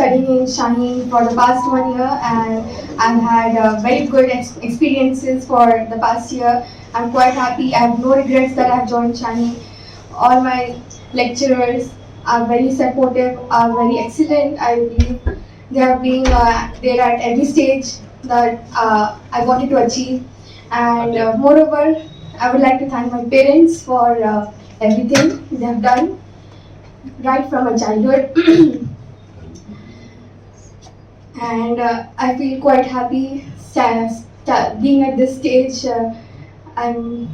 studying in Shaheen for the past 1 year, and I've had very good experiences for the past year. I'm quite happy. I have no regrets that I have joined Shaheen. All my lecturers are very supportive, are very excellent. I believe they have been there at every stage that I wanted to achieve. And moreover, I would like to thank my parents for everything they have done right from my childhood. And I feel quite happy being at this stage. I'm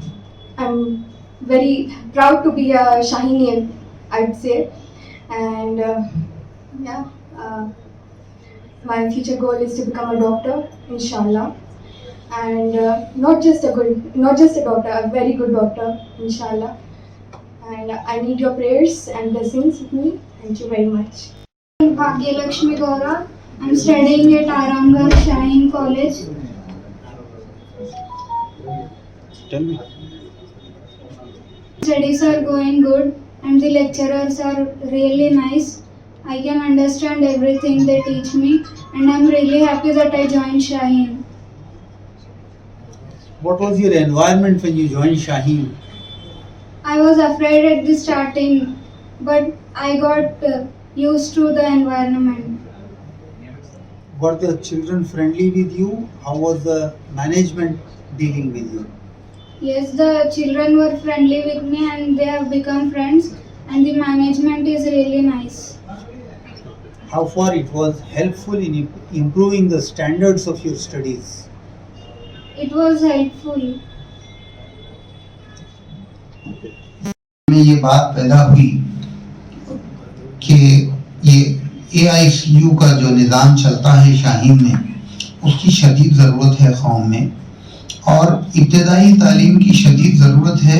very proud to be a Shaheenian, I'd say. And my future goal is to become a doctor, inshallah. And not just a doctor, a very good doctor, inshallah. And I need your prayers and blessings with me. Thank you very much. Bhagyalakshmi Gaura. I'm studying at Aramgarh Shaheen College. Tell me. Studies are going good and the lecturers are really nice. I can understand everything they teach me and I'm really happy that I joined Shaheen. What was your environment when you joined Shaheen? I was afraid at the starting, but I got used to the environment. Were the children friendly with you? How was the management dealing with you? Yes, the children were friendly with me and they have become friends and the management is really nice. How far it was helpful in improving the standards of your studies? It was helpful. में ये बात पैदा हुई कि ये AICU का जो निज़ाम चलता है शाहीन में, उसकी शदीद ज़रूरत है कौम में, और इब्तदाई तालीम की शदीद ज़रूरत है।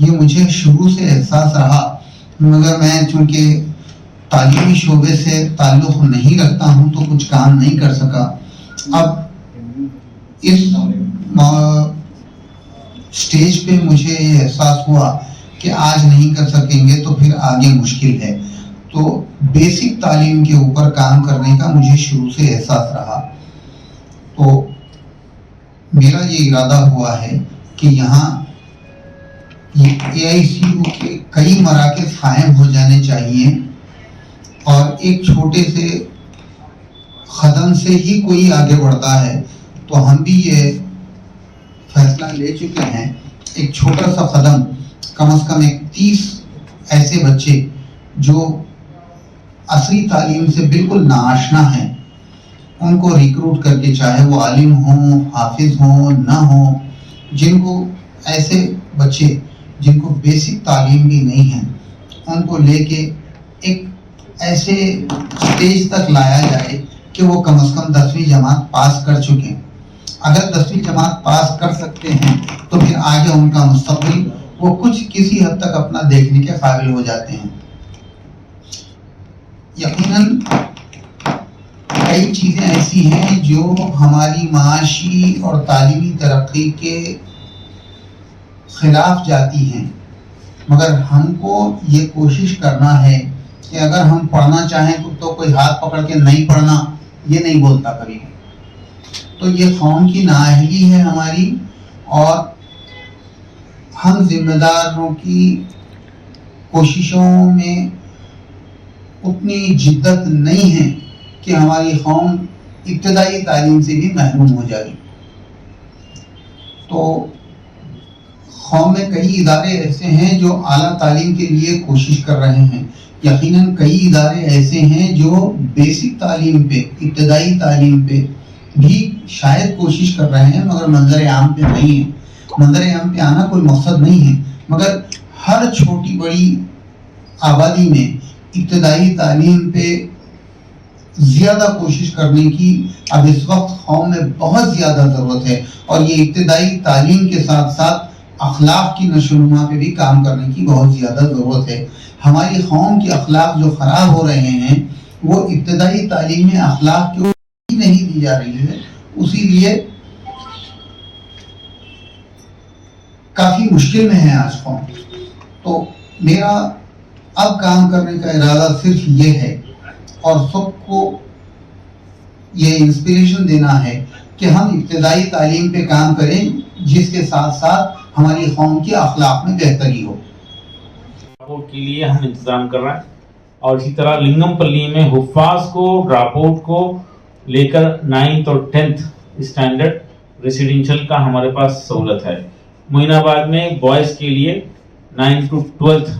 ये मुझे शुरू से एहसास रहा, मगर मैं चूँकि तालीमी शोबे से ताल्लुक़ नहीं रखता हूँ तो कुछ काम नहीं कर सका। अब इस स्टेज पे मुझे ये एहसास हुआ कि आज नहीं कर सकेंगे तो फिर आगे मुश्किल है, तो बेसिक तालीम के ऊपर काम करने का मुझे शुरू से एहसास रहा। तो मेरा ये इरादा हुआ है कि यहाँ ये AICU के कई मराकज़ कायम हो जाने चाहिए और एक छोटे से कदम से ही कोई आगे बढ़ता है, तो हम भी ये फैसला ले चुके हैं। एक छोटा सा कदम, कम से कम 30 ऐसे बच्चे जो असली तालीम से बिल्कुल नाआशना हैं, उनको रिक्रूट करके, चाहे वो आलिम हों, हाफिज हों, ना हों, जिनको ऐसे बच्चे जिनको बेसिक तालीम भी नहीं है, उनको लेके एक ऐसे स्टेज तक लाया जाए कि वो कम से कम 10वीं जमात पास कर चुके। अगर 10वीं जमात पास कर सकते हैं तो फिर आगे उनका मुस्तक़बिल वो कुछ किसी हद तक अपना देखने के काबिल हो जाते हैं। यकीनन कई चीज़ें ऐसी हैं जो हमारी माशी और तालीमी तरक्की के खिलाफ जाती हैं, मगर हमको ये कोशिश करना है कि अगर हम पढ़ना चाहें तो कोई हाथ पकड़ के नहीं पढ़ना ये नहीं बोलता कभी। तो ये कौम की नाअहली है हमारी, और हम जिम्मेदारों की कोशिशों में उतनी जिद्दत नहीं है कि हमारी कौम इब्तदाई तालीम से भी महरूम हो जाए। तो कौम में कई इदारे ऐसे हैं जो आला तालीम के लिए कोशिश कर रहे हैं। यकीनन कई इदारे ऐसे हैं जो बेसिक तालीम पे, इब्तदाई तालीम पे भी शायद कोशिश कर रहे हैं, मगर मंजर आम पे नहीं है। मंजर आम पे आना कोई मकसद नहीं है, मगर हर छोटी बड़ी आबादी में इब्तदाई तालीम पे ज़्यादा कोशिश करने की अब इस वक्त कौम में बहुत ज़्यादा ज़रूरत है, और ये इब्तदाई तालीम के साथ साथ अखलाक की नशोनुमा पे भी काम करने की बहुत ज़्यादा ज़रूरत है। हमारी कौम के अखलाक जो ख़राब हो रहे हैं वो इब्तदाई तालीम में अखलाक क्यों नहीं दी जा रही है, उसी लिए काफ़ी मुश्किल में है आज कौम। तो मेरा अब काम करने का इरादा सिर्फ ये है, और सबको یہ انسپریشن دینا ہے کہ ہم ابتدائی تعلیم پہ کام کریں جس کے ساتھ ساتھ ہماری قوم کی اخلاق میں بہتری ہو. کے لیے ہم انتظام کر رہے ہیں اور اسی طرح لنگم پلی میں حفاظ کو ڈراپ آؤٹ کو لے کر 9th اور 10th اسٹینڈرڈ ریسیڈینشل کا ہمارے پاس سہولت ہے. معین آباد میں بوائز کے لیے 9th to 12th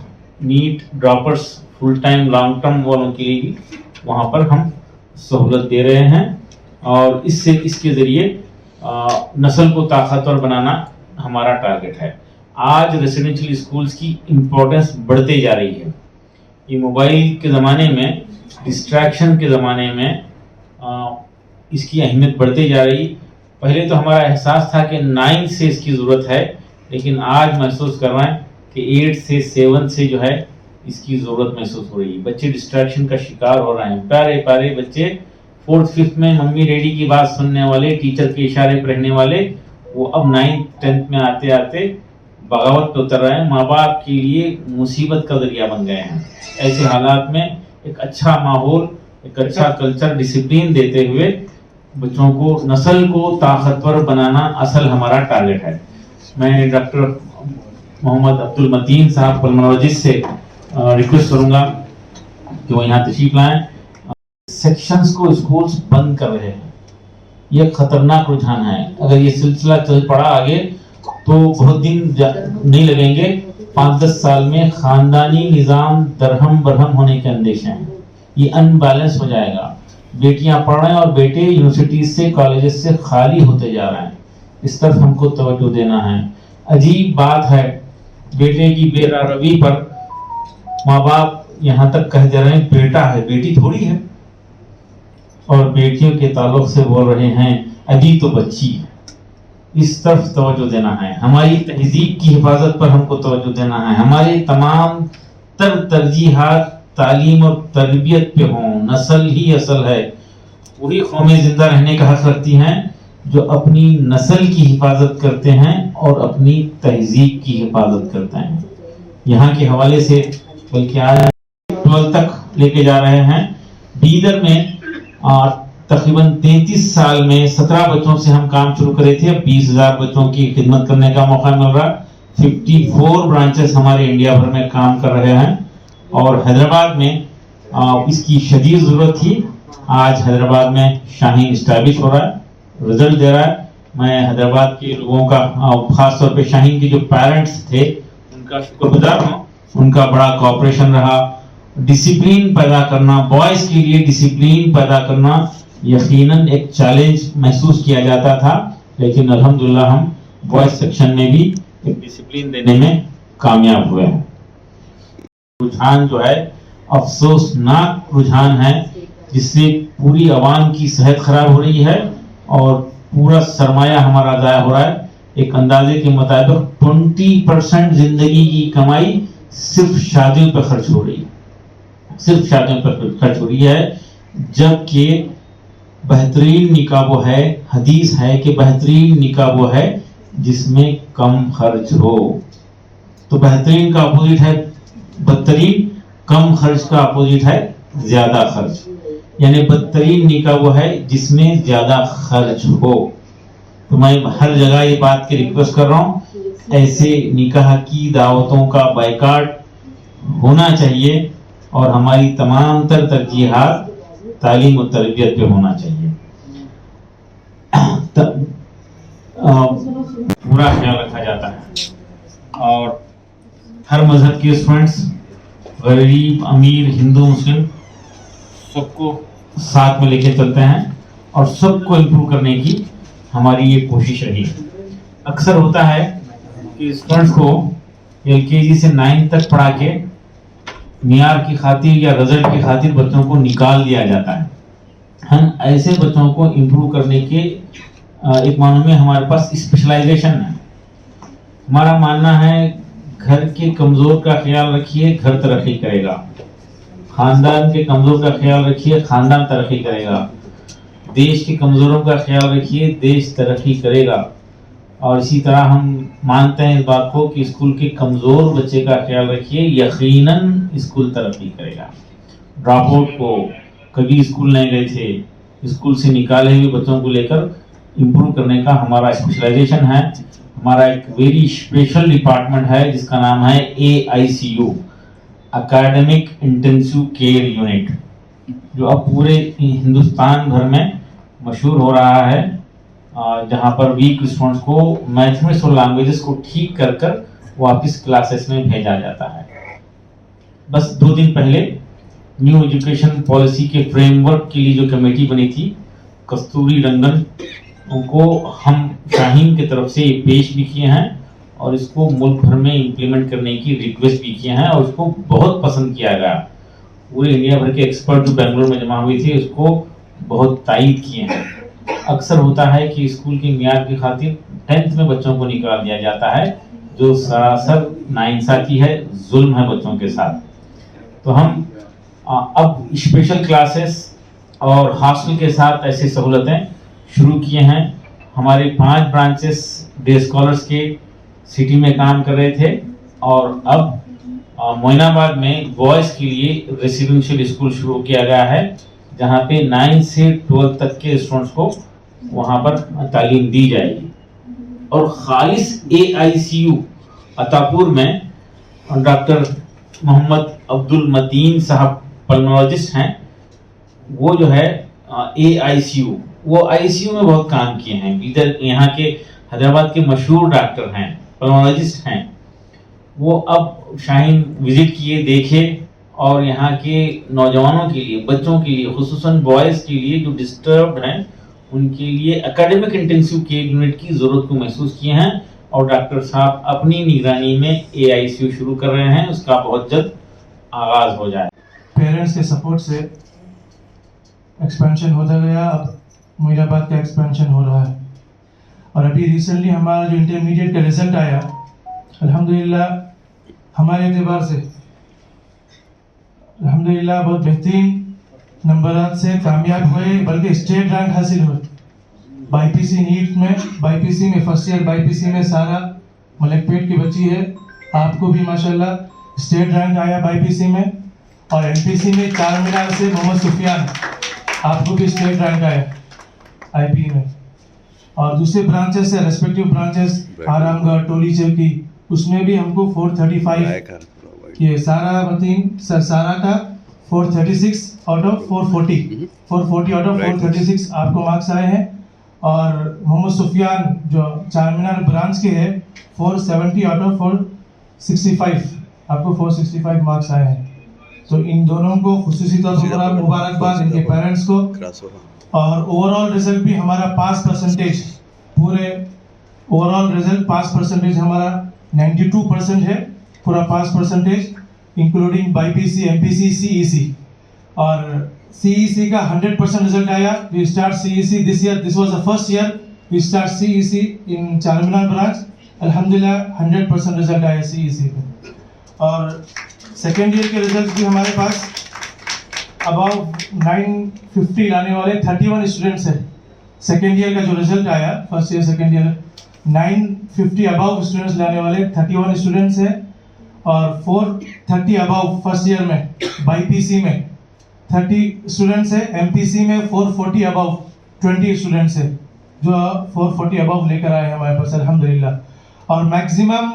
NEET droppers full time long term والوں کے لیے بھی وہاں پر ہم سہولت دے رہے ہیں اور اس کے ذریعے نسل کو طاقتور بنانا ہمارا ٹارگٹ ہے. آج ریسیڈینشل اسکولس کی امپورٹنس بڑھتے جا رہی ہے. یہ موبائل کے زمانے میں ڈسٹریکشن کے زمانے میں اس کی اہمیت بڑھتے جا رہی. پہلے تو ہمارا احساس تھا کہ 9 سے اس کی ضرورت ہے لیکن آج محسوس کر رہے ہیں کہ 8 سے 7 سے جو ہے اس کی ضرورت محسوس ہو رہی ہے. بچے ڈسٹریکشن کا شکار ہو رہے ہیں. پیارے پیارے بچے 4th 5th میں ممی ڈیڈی کی بات سننے والے, ٹیچر کے اشارے پر رہنے والے, وہ اب 9th 10th میں آتے آتے بغاوت پہ اتر رہے ہیں. ماں باپ کے لیے مصیبت کا ذریعہ بن گئے ہیں. ایسے حالات میں ایک اچھا ماحول, ایک اچھا کلچر, ڈسپلین دیتے ہوئے بچوں کو, نسل کو طاقتور بنانا اصل ہمارا ٹارگٹ ہے. میں ڈاکٹر محمد عبد المتین صاحب پلمنالوجسٹ سے ریکویسٹ کروں گا کہ وہ یہاں تشریف لائیں. سیکشنز کو اسکولز بند کر رہے ہیں, یہ خطرناک رجحان ہے. اگر یہ سلسلہ چل پڑا آگے تو بہت دن نہیں لگیں گے, 5-10 سال میں خاندانی نظام درہم برہم ہونے کے اندیشے ہیں. یہ ان بیلنس ہو جائے گا. بیٹیاں پڑھ رہے ہیں اور بیٹے یونیورسٹیز سے کالجز سے خالی ہوتے جا رہے ہیں. اس طرف ہم کو توجہ دینا ہے. عجیب بات ہے, بیٹے کی بے روی پر ماں باپ یہاں تک کہہ دے رہے ہیں بیٹا ہے, بیٹی تھوڑی ہے, اور بیٹیوں کے تعلق سے بول رہے ہیں ابھی تو بچی ہے. اس طرف توجہ دینا ہے. ہماری تہذیب کی حفاظت پر ہم کو توجہ دینا ہے. ہماری تمام ترجیحات تعلیم اور تربیت پہ ہوں. نسل ہی اصل ہے. پوری قومیں زندہ رہنے کا حق رکھتی ہیں جو اپنی نسل کی حفاظت کرتے ہیں اور اپنی تہذیب کی حفاظت کرتے ہیں. یہاں کے حوالے سے بلکہ آج 12 تک لے کے جا رہے ہیں. بیدر میں تقریباً 33 سال میں 17 بچوں سے ہم کام شروع کرے تھے. اب 20,000 بچوں کی خدمت کرنے کا موقع مل رہا. 54 برانچز ہمارے انڈیا بھر میں کام کر رہے ہیں اور حیدرآباد میں اس کی شدید ضرورت تھی. آج حیدرآباد میں شاہین اسٹیبلش ہو رہا ہے, رزلٹ دے رہا ہے. میں حیدرآباد کے لوگوں کا, خاص طور پہ شاہین کے جو پیرنٹس تھے ان کا شکر گزار ہوں. ان کا بڑا کوآپریشن رہا. ڈسپلین پیدا کرنا, بوائز کے لیے ڈسپلین پیدا کرنا یقیناً ایک چیلنج محسوس کیا جاتا تھا, لیکن الحمدللہ ہم بوائز سیکشن میں بھی ایک ڈسپلین دینے میں کامیاب ہوئے ہیں. رجحان جو ہے افسوسناک رجحان ہے جس سے پوری عوام کی صحت خراب ہو رہی ہے اور پورا سرمایہ ہمارا ضائع ہو رہا ہے. ایک اندازے کے مطابق 20% زندگی کی کمائی صرف شادیوں پہ خرچ ہو رہی ہے, صرف شادیوں پر خرچ ہو رہی ہے. جبکہ بہترین نکاح وہ ہے, حدیث ہے کہ بہترین نکاح وہ ہے جس میں کم خرچ ہو. تو بہترین کا اپوزٹ ہے بدترین, کم خرچ کا اپوزٹ ہے زیادہ خرچ. یعنی بدترین نکاح وہ ہے جس میں زیادہ خرچ ہو. تو میں ہر جگہ یہ بات کی ریکویسٹ کر رہا ہوں, ایسے نکاح کی دعوتوں کا بائیکاٹ ہونا چاہیے اور ہماری تمام ترجیحات تعلیم و تربیت پہ ہونا چاہیے. پورا خیال رکھا جاتا ہے اور ہر مذہب کے اسٹوڈنٹس, غریب امیر, ہندو مسلم, سب کو ساتھ میں لے کے چلتے ہیں اور سب کو امپروو کرنے کی ہماری یہ کوشش رہی. اکثر ہوتا ہے کہ اسٹوڈنٹس کو LKG سے 9 تک پڑھا کے معیار کی خاطر یا رزلٹ کی خاطر بچوں کو نکال دیا جاتا ہے. ہم ایسے بچوں کو امپروو کرنے کے ایک معنی میں ہمارے پاس اسپیشلائزیشن ہے. ہمارا ماننا ہے گھر کے کمزور کا خیال رکھیے, گھر ترقی کرے گا. خاندان کے کمزور کا خیال رکھیے, خاندان ترقی کرے گا. دیش کے کمزوروں کا خیال رکھیے, دیش ترقی کرے گا. اور اسی طرح ہم مانتے ہیں اس بات کو کہ اسکول کے کمزور بچے کا خیال رکھیے, یقیناً اسکول ترقی کرے گا. ڈراپ آؤٹ کو, کبھی اسکول نہیں گئے تھے, स्कूल से निकाले हुए बच्चों को लेकर इम्प्रूव करने का हमारा स्पेशलाइजेशन है। हमारा एक वेरी स्पेशल डिपार्टमेंट है जिसका नाम है AICU, academic intensive care unit, जो अब पूरे हिंदुस्तान भर में मशहूर हो रहा है, जहाँ पर वीक स्टूडेंट्स को मैथमेटिक्स और लैंग्वेजेस को ठीक कर कर वापस क्लासेस में भेजा जाता है। बस 2 दिन पहले न्यू एजुकेशन पॉलिसी के फ्रेमवर्क के लिए जो कमेटी बनी थी, कस्तूरी रंगन, उनको हम शाहीन की तरफ से पेश भी किए हैं और इसको मुल्क भर में इम्प्लीमेंट करने की रिक्वेस्ट भी किए हैं और उसको बहुत पसंद किया गया। पूरे इंडिया भर के एक्सपर्ट जो बेंगलोर में जमा हुए थे उसको बहुत तायीद किए हैं। अक्सर होता है कि स्कूल की मियाद की खातिर 10th में बच्चों को निकाल दिया जाता है, जो सरासर नाइंसाफी है, जुल्म है बच्चों के साथ। तो हम अब स्पेशल क्लासेस और हॉस्टल के साथ ऐसी सहूलतें शुरू किए हैं। हमारे 5 ब्रांचेस डे स्कॉलर्स के सिटी में काम कर रहे थे और अब मोइनाबाद में बॉयज़ के लिए रेसिडेंशियल स्कूल शुरू किया गया है, जहाँ पे 9 से 12 तक के स्टूडेंट्स को वहाँ पर तालीम दी जाएगी। और खालिस AICU अतापुर में डॉक्टर मोहम्मद अब्दुल मतीन साहब पल्मोलॉजिस्ट हैं, वो जो है AICU, वो ICU में बहुत काम किए हैं। इधर यहाँ के हैदराबाद के मशहूर डॉक्टर हैं, पल्मोलॉजिस्ट हैं। वो अब शाहीन विजिट किए, देखे और यहाँ के नौजवानों के लिए, बच्चों के लिए, खुसूसन बॉयज़ के लिए जो डिस्टर्ब्ड हैं, उनके लिए एकेडमिक इंटेंसिव केयर यूनिट की ज़रूरत को महसूस किए हैं और डॉक्टर साहब अपनी निगरानी में AICU शुरू कर रहे हैं। उसका बहुत जल्द आगाज़ हो जाए। पेरेंट्स के सपोर्ट से एक्सपेंशन होता गया, अब मोइनाबाद का एक्सपेंशन हो रहा है। और अभी रिसेंटली हमारा जो इंटरमीडिएट का रिजल्ट आया, अल्हम्दुलिल्लाह हमारे एतबार से अल्हम्दुलिल्लाह बहुत बेहतरीन नंबरात से कामयाब हुए, बल्कि स्टेट रैंक हासिल हुए। BIPC नीट में, BIPC में फर्स्ट ईयर BIPC में सारा मलकपेट की बच्ची है, आपको भी माशाल्लाह स्टेट रैंक आया BIPC में। और MPC में चार मीनार से मोहम्मद सुफियान, आपको भी स्टेट रैंक आया IP में। और दूसरे ब्रांचेस से रेस्पेक्टिव ब्रांचेस आरामगढ़, टोली चौकी, उसमें भी हमको 435, ये सारा मतीन सर सारा का 436 आउट ऑफ 440, 440 आउट ऑफ 436 आपको मार्क्स आए हैं। और मोहम्मद सुफियान जो चार मीनार ब्रांच के हैं 470 आउट ऑफ 465, आपको 465 मार्क्स आए हैं। तो इन दोनों को खुसूसी तौर पर मुबारकबाद, इनके पेरेंट्स को। और ओवरऑल रिजल्ट भी हमारा पास परसेंटेज, पूरे ओवरऑल रिजल्ट पास परसेंटेज हमारा 92% है, पूरा pass percentage including BIPC, MPC, CEC। और CEC का 100% रिजल्ट आया। We start CEC this year, this was the first year we start CEC in Charminar branch. अल्हम्दुलिल्लाह 100% रिजल्ट आया CEC का। और सेकेंड ईयर के रिजल्ट भी हमारे पास अबाउट 950 लाने वाले 31 स्टूडेंट्स हैं। सेकेंड ईयर का जो रिजल्ट आया, first year second year 950 above students लाने वाले 31 स्टूडेंट्स हैं। और 430 अबाव फर्स्ट ईयर में BIPC में 30 स्टूडेंट्स है, MPC में 440 अबाव 20 स्टूडेंट्स है, जो 440 अबाव लेकर आए हमारे पास अल्हम्दुलिल्लाह। और मैक्सिमम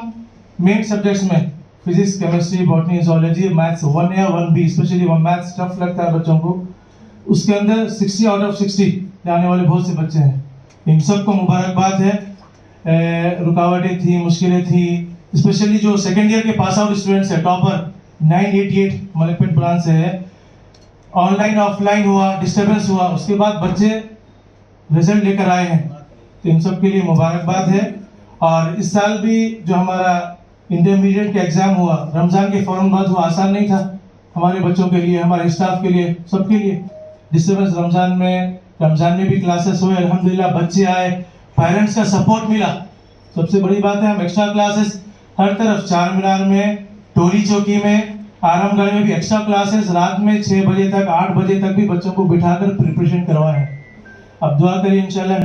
मेन सब्जेक्ट्स में physics, chemistry, botany, zoology, maths 1A 1B, specially वो मैथ्स टफ लगता है बच्चों को, उसके अंदर 60 आउट ऑफ 60 लाने वाले बहुत से बच्चे हैं। इन सबको मुबारकबाद है। रुकावटें थी, मुश्किलें थी, स्पेशली जो सेकेंड ईयर के पास आउट स्टूडेंट्स है, टॉपर 988 मलकपेट ब्रांच से है, ऑनलाइन ऑफलाइन हुआ, डिस्टर्बेंस हुआ, उसके बाद बच्चे रिजल्ट लेकर आए हैं, तो इन सब के लिए मुबारकबाद है। और इस साल भी जो हमारा इंटरमीडिएट का एग्ज़ाम हुआ, रमज़ान के फ़ौरन बाद हुआ, आसान नहीं था हमारे बच्चों के लिए, हमारे स्टाफ के लिए, सबके लिए डिस्टर्बेंस। रमज़ान में भी क्लासेस हुए, अल्हम्दुलिल्लाह बच्चे आए, पेरेंट्स का सपोर्ट मिला। सबसे बड़ी बात है, हम एक्स्ट्रा क्लासेस हर तरफ, चार मीनार में, टोली चौकी में, आरामगढ़ में भी एक्स्ट्रा क्लासेस रात में 6 बजे तक, 8 बजे तक भी बच्चों को बिठाकर प्रिपरेशन करवाए हैं। अब दुआ करिए इंशाल्लाह